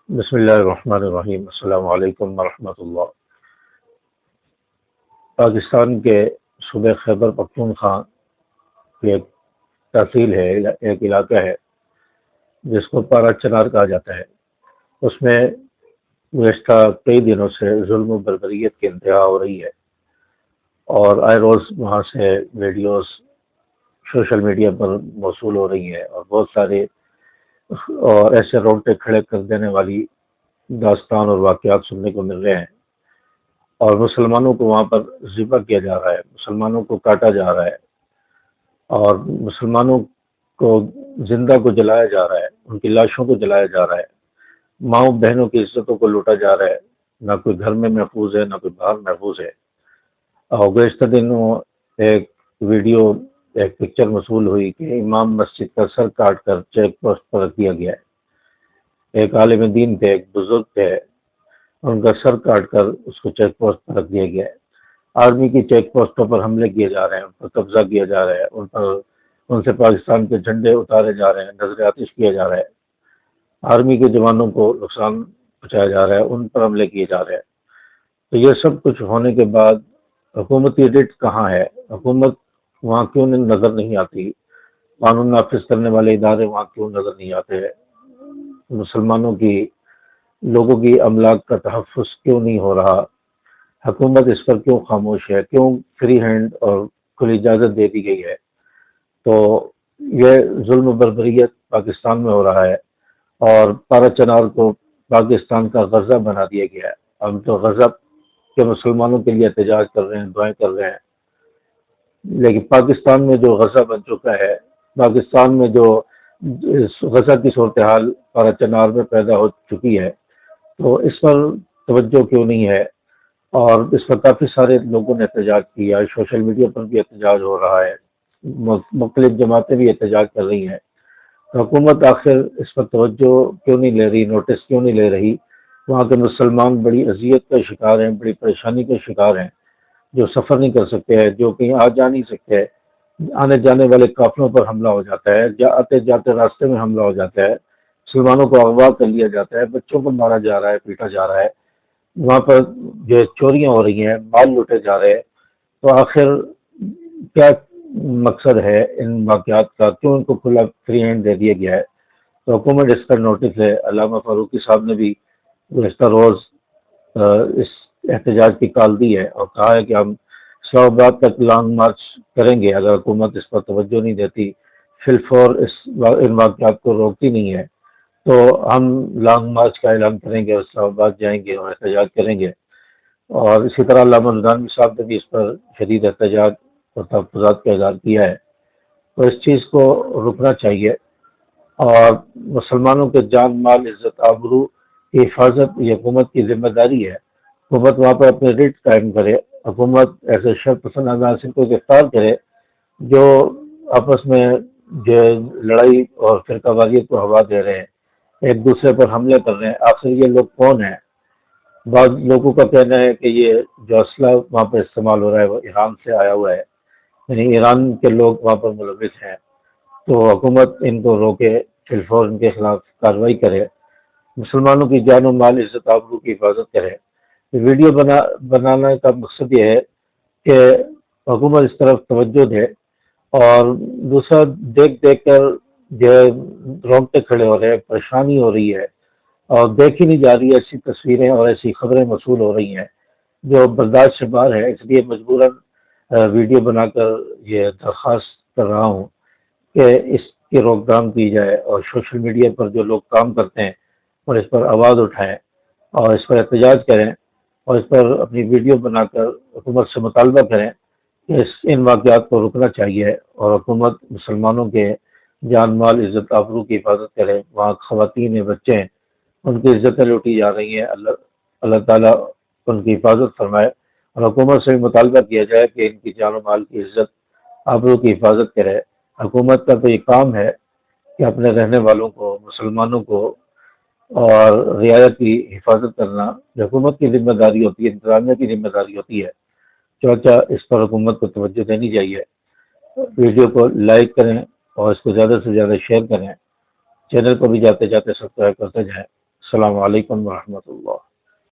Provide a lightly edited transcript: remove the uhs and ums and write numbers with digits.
بسم اللہ الرحمن الرحیم۔ السلام علیکم ورحمۃ اللہ۔ پاکستان کے صوبے خیبر پختونخوا کی ایک تحصیل ہے، ایک علاقہ ہے جس کو پارا چنار کہا جاتا ہے۔ اس میں گزشتہ کئی دنوں سے ظلم و بربریت کی انتہا ہو رہی ہے، اور آئے روز وہاں سے ویڈیوز سوشل میڈیا پر موصول ہو رہی ہیں، اور بہت سارے اور ایسے رونگٹے کھڑے کر دینے والی داستان اور واقعات سننے کو مل رہے ہیں۔ اور مسلمانوں کو وہاں پر ذبح کیا جا رہا ہے، مسلمانوں کو کاٹا جا رہا ہے، اور مسلمانوں کو زندہ کو جلایا جا رہا ہے، ان کی لاشوں کو جلایا جا رہا ہے، ماؤں بہنوں کی عزتوں کو لوٹا جا رہا ہے۔ نہ کوئی گھر میں محفوظ ہے، نہ کوئی باہر محفوظ ہے۔ اور گزشتہ دنوں ایک ویڈیو، ایک پکچر موصول ہوئی کہ امام مسجد کا سر کاٹ کر چیک پوسٹ پر رکھ دیا گیا ہے۔ ایک عالم دین تھے، ایک بزرگ تھے، ان کا سر کاٹ کر اس کو چیک پوسٹ پر رکھ دیا گیا ہے۔ آرمی کی چیک پوسٹوں پر حملے کیے جا رہے ہیں، ان پر قبضہ کیا جا رہا ہے، ان سے پاکستان کے جھنڈے اتارے جا رہے ہیں، نظر آتش کیا جا رہا ہے، آرمی کے جوانوں کو نقصان پہنچایا جا رہا ہے، ان پر حملے کیے جا رہے ہیں۔ تو یہ سب کچھ ہونے کے بعد حکومتی ریٹ کہاں ہے؟ حکومت وہاں کیوں نظر نہیں آتی؟ قانون نافذ کرنے والے ادارے وہاں کیوں نظر نہیں آتے؟ مسلمانوں کی، لوگوں کی املاک کا تحفظ کیوں نہیں ہو رہا؟ حکومت اس پر کیوں خاموش ہے؟ کیوں فری ہینڈ اور کھلی اجازت دے دی گئی ہے؟ تو یہ ظلم و بربریت پاکستان میں ہو رہا ہے، اور پارا چنار کو پاکستان کا غزہ بنا دیا گیا ہے۔ ہم تو غزہ کے مسلمانوں کے لیے احتجاج کر رہے ہیں، دعائیں کر رہے ہیں، لیکن پاکستان میں جو غزہ بن چکا ہے، پاکستان میں جو غزہ کی صورتحال پارا چنار میں پیدا ہو چکی ہے، تو اس پر توجہ کیوں نہیں ہے؟ اور اس پر کافی سارے لوگوں نے احتجاج کیا، سوشل میڈیا پر بھی احتجاج ہو رہا ہے، مختلف جماعتیں بھی احتجاج کر رہی ہیں۔ تو حکومت آخر اس پر توجہ کیوں نہیں لے رہی، نوٹس کیوں نہیں لے رہی؟ وہاں کے مسلمان بڑی اذیت کا شکار ہیں، بڑی پریشانی کا شکار ہیں، جو سفر نہیں کر سکتے ہیں، جو کہیں آ جا نہیں سکتے ہیں، آنے جانے والے قافلوں پر حملہ ہو جاتا ہے، آتے جاتے راستے میں حملہ ہو جاتا ہے، مسلمانوں کو اغوا کر لیا جاتا ہے، بچوں کو مارا جا رہا ہے، پیٹا جا رہا ہے، وہاں پر جو چوریاں ہو رہی ہیں، مال لوٹے جا رہے ہیں۔ تو آخر کیا مقصد ہے ان واقعات کا؟ کیوں ان کو کھلا فری ہینڈ دے دیا گیا ہے؟ تو حکومت اس کا نوٹس ہے۔ علامہ فاروقی صاحب نے بھی گزشتہ روز اس احتجاج کی کال دی ہے، اور کہا ہے کہ ہم اسلام آباد تک لانگ مارچ کریں گے اگر حکومت اس پر توجہ نہیں دیتی، فی الفور ان واقعات کو روکتی نہیں ہے، تو ہم لانگ مارچ کا اعلان کریں گے اور اسلام آباد جائیں گے اور احتجاج کریں گے۔ اور اسی طرح علامہ رضوانوی صاحب نے بھی اس پر شدید احتجاج اور تحفظات کا اظہار کیا ہے۔ تو اس چیز کو رکنا چاہیے، اور مسلمانوں کے جان، مال، عزت، آبرو کی حفاظت یہ حکومت کی ذمہ داری ہے۔ حکومت وہاں پر اپنے ریٹ قائم کرے، حکومت ایسے شر پسند عناصر کو گرفتار کرے جو آپس میں جو لڑائی اور فرقہ واریت کو ہوا دے رہے ہیں، ایک دوسرے پر حملے کر رہے ہیں۔ آخر یہ لوگ کون ہیں؟ بعض لوگوں کا کہنا ہے کہ یہ جو اسلحہ وہاں پر استعمال ہو رہا ہے وہ ایران سے آیا ہوا ہے، یعنی ایران کے لوگ وہاں پر ملوث ہیں۔ تو حکومت ان کو روکے، فی الفور ان کے خلاف کارروائی کرے، مسلمانوں کی جان و مال، عزت آبرو کی حفاظت کرے۔ ویڈیو بنانے کا مقصد یہ ہے کہ حکومت اس طرف توجہ دے، اور دوسرا دیکھ دیکھ کر جو رونگٹے کھڑے ہو رہے ہیں، پریشانی ہو رہی ہے، اور دیکھی نہیں جا رہی ایسی تصویریں اور ایسی خبریں موصول ہو رہی ہیں جو برداشت سے باہر ہے۔ اس لیے مجبوراً ویڈیو بنا کر یہ درخواست کر رہا ہوں کہ اس کی روک تھام کی جائے، اور سوشل میڈیا پر جو لوگ کام کرتے ہیں اور اس پر آواز اٹھائیں اور اس پر احتجاج کریں، اور اس پر اپنی ویڈیو بنا کر حکومت سے مطالبہ کریں کہ ان واقعات کو رکنا چاہیے، اور حکومت مسلمانوں کے جان، مال، عزت آبرو کی حفاظت کرے۔ وہاں خواتین ہیں، بچے ہیں، ان کی عزتیں لوٹی جا رہی ہیں، اللہ تعالیٰ ان کی حفاظت فرمائے، اور حکومت سے بھی مطالبہ کیا جائے کہ ان کی جان و مال کی عزت آبرو کی حفاظت کرے۔ حکومت کا تو یہ کام ہے کہ اپنے رہنے والوں کو، مسلمانوں کو اور رعایت کی حفاظت کرنا جو حکومت کی ذمہ داری ہوتی ہے، انتظامیہ کی ذمہ داری ہوتی ہے۔ چوچا اس پر حکومت کو توجہ دینی چاہیے۔ ویڈیو کو لائک کریں اور اس کو زیادہ سے زیادہ شیئر کریں، چینل کو بھی جاتے جاتے سبسکرائب کرتے جائیں۔ السلام علیکم ورحمۃ اللہ۔